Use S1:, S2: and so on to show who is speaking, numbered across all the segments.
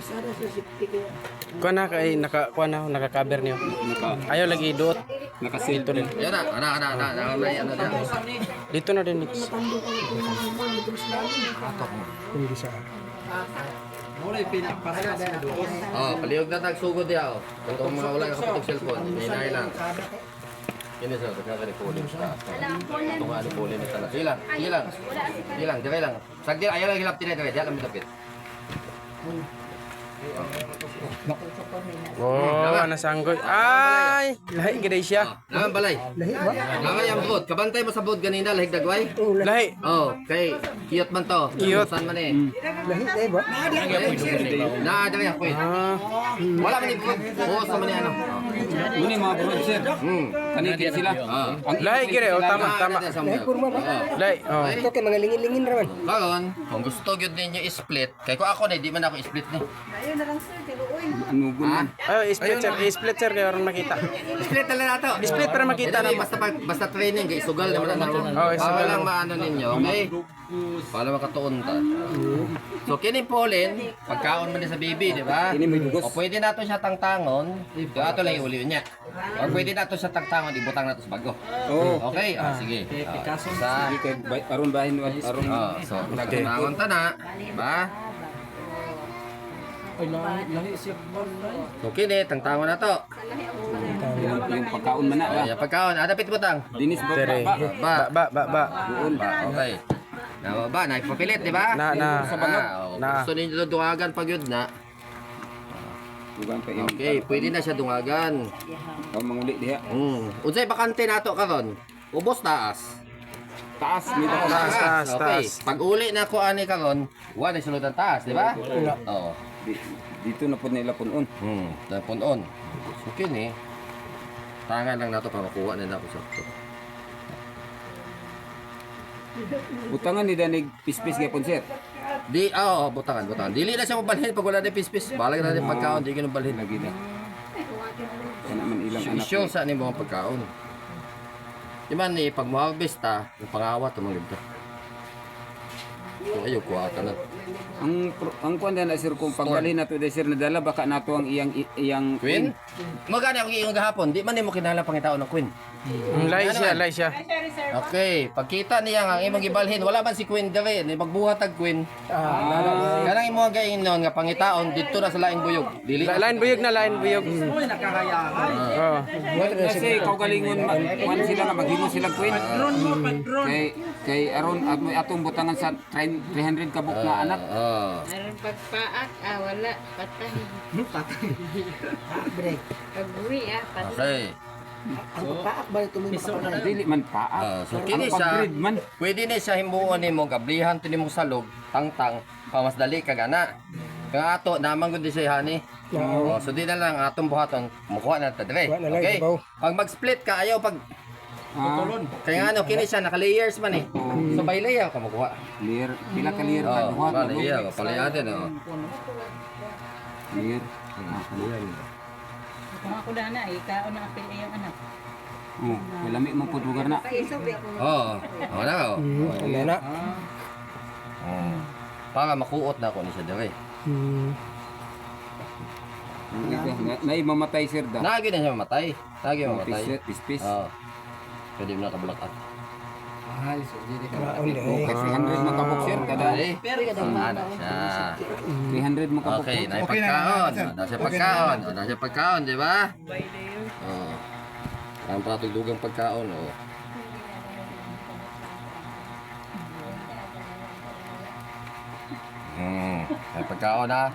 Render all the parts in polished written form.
S1: Kuha na kay naka-cover niyo. Ayaw lagi duot.
S2: Nakasil
S1: Dito rin.
S3: Yan na, may ano dyan.
S1: Dito na din. Mix.
S4: Hindi siya.
S3: Oh, palihog na tagsugod ya. Kung mga wala nakapatog cellphone, may nahin lang. Ini sa kakakalipulin sa ito nga alipulin ni talaga. Sige lang, dire lang. Sagdi, ayaw lang hilap tinay, dire lang mitapit.
S1: Oh, nasanggoy. Ay, lahi gid siya.
S3: Naman balay.
S4: Lahi ba?
S3: Naman yung bud. Kabantay mo sa bud ganina, lahig dagway.
S1: Lahi.
S3: Oh, kay cute man to.
S1: Cute.
S3: Saan man eh.
S4: Lahi ba?
S3: Na, dire ako eh. Wala man ni bud. Oo, sa man ni ano.
S2: Muni mga bro sir. Kanikit sila.
S1: Lahi gid oh, tama.
S4: Lahi kurma ba?
S1: Lahi. Oh.
S4: Ito kay mga lingin-lingin raman.
S3: Karon, kung gusto gyud ninyo i-split, kay ko ako na di man ako i-split ni.
S2: Ano gunan?
S1: Split sir kay oron makita.
S3: Split na lang nato.
S1: Split para makita
S3: Ito,
S1: na.
S3: basta training kay sugal naman na ako.
S1: Oh,
S3: Para
S1: sugal.
S3: lang maano ninyo, okay? Para makatuon ta. So kini pollen, pagkaon man ni sa baby, di ba?
S2: Ini may dugos.
S3: O pwede nato siya tangtangon, di ato lang iuli niya. O pwede nato siya tangtangon, ibutang nato sa bago.
S2: Oo.
S3: Okay? Sige. Sa
S2: Sige kay aron bahin aron.
S3: so tangtangon ta na, di ba? So kini tangtangon na to.
S2: Yung pagkaon man na ba?
S3: Ay, pagkaon, adapit butang.
S2: Dinis ba?
S1: Tere.
S3: Ba.
S1: Ba.
S2: Buol.
S3: Okay. Na ba, nagpapilit, di ba?
S1: Na.
S3: Sa bangag. Gusto ninyo dungagan pag yun na.
S2: Bukan pa yung
S3: Okay, pwede na siya dungagan.
S2: manguli diha.
S3: Unsay bakante nato karon? Ubos taas.
S2: Taas may ba?
S1: Taas.
S3: Okay. Pag uli na ko ani karon, wa na sulod ang taas, di ba? Oo.
S2: Dito na po nila punon.
S3: Napunon. So kini tangan lang nato para makuha na ako sakto.
S2: Butangan ni danig pispis gyapon sir.
S3: Di, butangan. Dili na siya mabalhin pag wala na pispis. Balag na din pagkaon, di ka nang balhin.
S2: Lagi na. Kana man ilang anak.
S3: Sure sa ni mga pagkaon. Di man ni pag mo-harvest ta, yung pangawa to mga libda. So ayo kuha ka na.
S2: Ang kuan na sir kung pagdali nato de sir nadala baka nato ang iyang
S3: Queen? Magani ako iyong gahapon, di man nimo kinahanglan pangitaon ng Queen.
S1: Lahi siya.
S3: Okay, pagkita niya nga imong gibalhin, wala man si Queen dire, ni magbuhat ag Queen. Kanang imo gayon non nga pangitaon dito na sa laing buyog. Dili.
S1: Lain buyog. Oh.
S2: kasi kaugalingon man sila nga maghimo sila queen. Kay aron atong butangan sa 300 kabuk na anak.
S5: Aron pagpaak, wala, patay.
S4: Break.
S5: Pag-uwi, patay.
S3: Okay.
S4: Ang paak ba ito may makapal?
S2: Dili man paak.
S3: So
S2: Ang
S3: kini siya,
S2: pag-breed man.
S3: pwede ni siya himuon nimo gablihan to nimo salog, tangtang, pamas dali ka gana. Kaya ato naman gud siya hani. So di na lang atong buhaton, mukuha na ta dire.
S4: Kuha na lang,
S3: Okay.
S4: ibabaw.
S3: Pag mag-split ka ayaw pag
S2: Tulon.
S3: kaya ano kini siya naka-layers man eh. So by layer ka makuha.
S2: Clear. Pila ka clear ka duha
S3: ba
S2: ka.
S3: layer, palayatin oh.
S2: Clear.
S5: Kung ako na ikaon na apil iyong anak.
S2: Oh, lami mo pud lugar na.
S3: Wala oh.
S4: Ano na?
S3: Para makuot na ako ni siya dire.
S2: Nay mamatay sir da.
S3: Nagi na siya mamatay. Nagi mamatay.
S2: Pispis.
S3: Pwede mo na kabulak at.
S4: Kaon
S2: Oh,
S4: din.
S2: 300 man kabuk sir kada.
S3: Ano siya.
S2: 300 man kabuk.
S3: Okay, na pagkaon. Nasa pagkaon. Nasa pagkaon, di ba? Oo. Ang patugdugang pagkaon, oh. May pagkaon ha.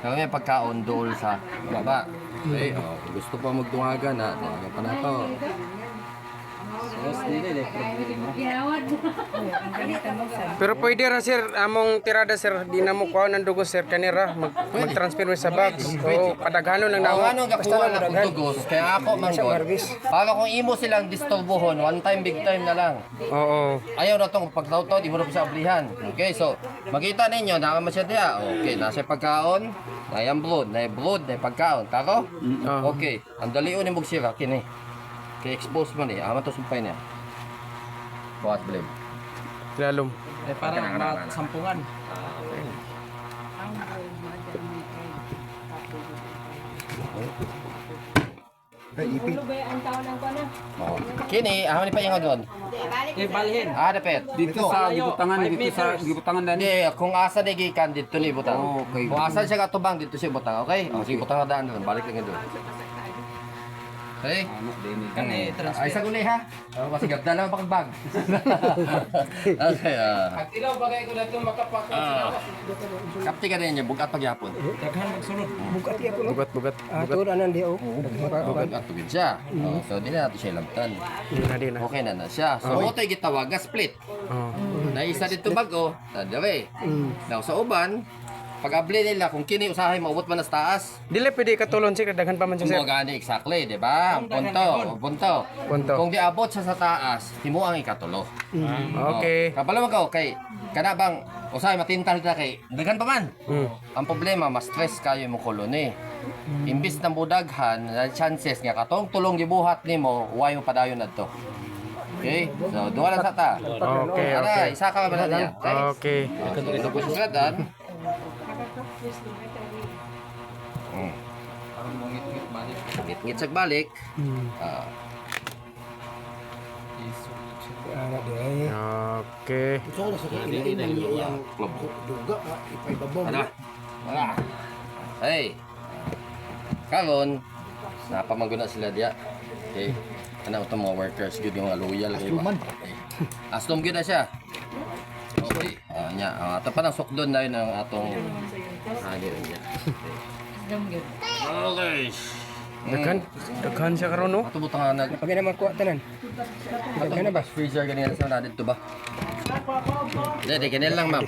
S3: Kaya may pagkaon doon sa baba. Okay, kung gusto pa magdungagan na, dungagan pa na to.
S1: Pero pwede ra sir among tirada sir di na mo kuha ng dugo sir kanira mag-transfer mo sa box. Oo, padaghanon lang
S3: Kung
S1: na.
S3: ano kakuha na kong tugos, kaya ako manggol. Para kung imo silang disturbuhon, one time, big time na lang.
S1: Oo.
S3: Ayaw na itong pagtaw-taw, di mo na sa ablihan. Okay, so, makita ninyo, nakama siya diya. Okay, nasa pagkaon, na yung blood, na pagkaon. Kako? Okay, ang dalion ni Mugsira, kini. Kaya expose man eh, ama to sumpay niya. Buhat blame.
S1: Lalom.
S3: Parang sampungan. Oh. Kini, ako ni pa yung doon. Ah, dapat.
S2: Dito sa gibutangan dan.
S3: Hindi, kung asa na gikan dito ni butang.
S2: Okay.
S3: Kung asa siya katubang dito siya butang, okay? O, sige, butang na daan doon. Balik lang doon. Okay? Ay, sa guli ha? Oh, kasi gabda lang pang bag. Okay,
S2: At ilaw bagay ko na ito makapakot.
S3: kapti ka rin niya, bugat pagyapon.
S4: Bukat ya ko.
S1: Bugat.
S4: Atur anan dia oh.
S3: Bugat at tugid siya. Oh, so, di na natin siya lamtan.
S1: Di na.
S3: Okay na siya. So, ito yung gitawag nga split.
S1: Oh.
S3: Na isa dito bago, tadawe. Now, sa uban, pag-abli nila, kung kini usahay, maubot man nas taas.
S1: Dili pwede katulon sir, daghan pa man siya sir.
S3: Mo gani exactly, di ba? Ang punto.
S1: Punto.
S3: Kung di abot siya sa taas, himo ang ikatulo.
S1: Okay.
S3: Kapala mo ka, okay. Kana bang usahay matintal ta kay daghan pa man. Ang problema, mas stress kayo mo koloni. Imbis na budaghan, na chances nga katong tulong gibuhat nimo, way mo padayon adto. Okay? So, duha lang sa ta.
S1: Okay.
S3: Ara, isa ka ba na niya?
S1: Okay.
S3: Ito po siya dan. Ngit-ngit sa balik. Ah,
S4: Anak dia.
S1: Okay.
S4: So lah sakit ini yang duga ipaibabaw.
S3: ano? Wala. Hey. Karon, napamaguna sila diya. Okay. Ano ito mga workers, good yung mga loyal. Asluman. Aslum gyud na siya. Okay. Nya, ato pa ng sukdon na yun ang atong yun niya. Okay.
S1: Daghan siya karon no.
S3: Ato butang nag
S4: Pag naman kuha tanan.
S3: freezer ganyan sa na dito ba? Hindi, ganyan lang ma'am.